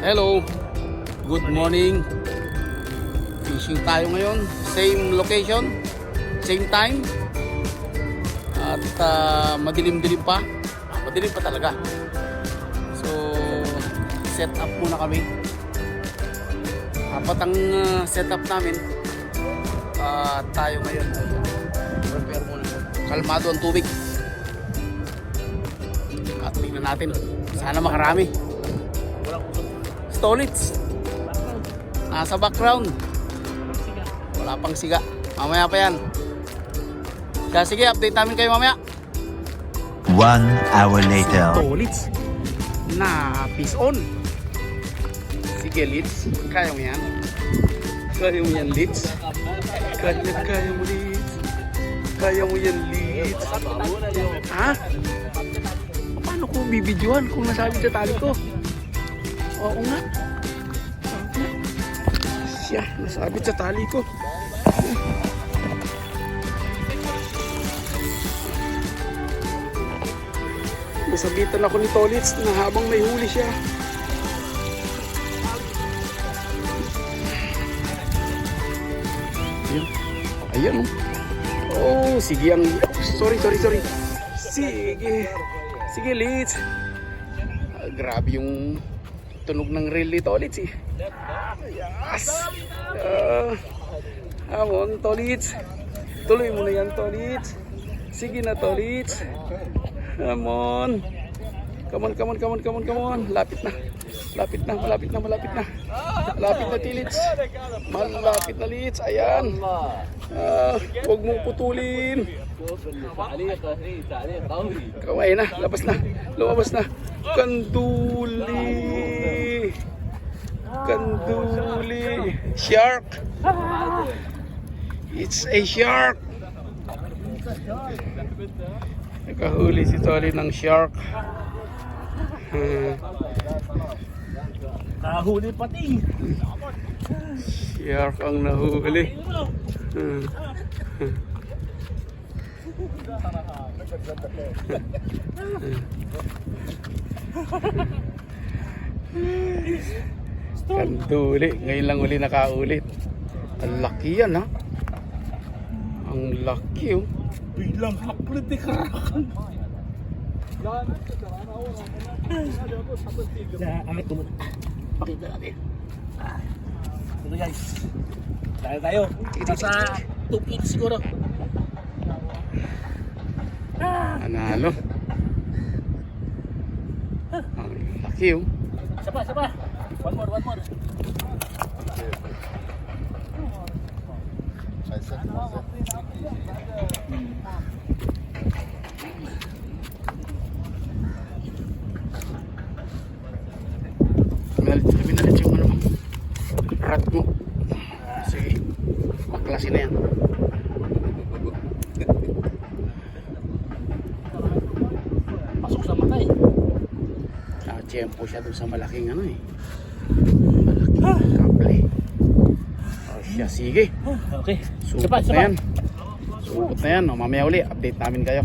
Hello, good morning. Fishing tayo ngayon, same location, same time. At madilim-dilim pa. Madilim pa talaga. So, set up muna kami. Apat ang setup namin. Tayo ngayon. Prepare muna. Kalmado ang tubig. At tingnan natin. Sana makarami. Stolits. Nasa background. Wala pang siga. Mamaya pa yan. Kaya sige, update namin kayo mamaya. 1 hour later. Stolits. Na fish on. Sige, Litz. Kaya mo yan. Kaya mo yan, Litz. Kaya mo, Litz. Kaya mo yan, Litz. Ha? Paano ko bibidyohan kung nasabit sa tali ko? Oo nga. Siya, nasabit sa tali ko. Nasabitan ako ni Tolits na habang may huli siya. Ayan. Oh, sige ang... Sorry. Sige, Litz. Grabe yung tunog ng reel ni Tolits eh. Yes! Amon, Tolits. Tuloy mo na yan, Tolits. Sige na, Tolits. Amon. Come on. Lapit na, Tilits. Malapit na, Litz. Ayan. Huwag mong putulin. Kamay na, lumabas na. Kanduli. Shark. It's a shark. Nakahuli si Tolly ng shark. Nahuli pati. Shark ang nahuli. Kanduli. Ngayon lang uli nakaulit. Ang laki yan, ha? Ang laki, oh. Bilang haplit ni Karakan. Angit ko muna. Pakita natin. Ito guys. Tayo. Nasa 2 feet siguro. Analo. Ang laki, oh. Isa pa. One more. Minalit yung ano, rat mo. Sige, maklase na yan. Pasok sa mata eh. Nakachempo siya doon sa malaking ano eh. Malaking kable. O siya, sige. Okay. Supot na yan. O, mamaya uli, update namin kayo.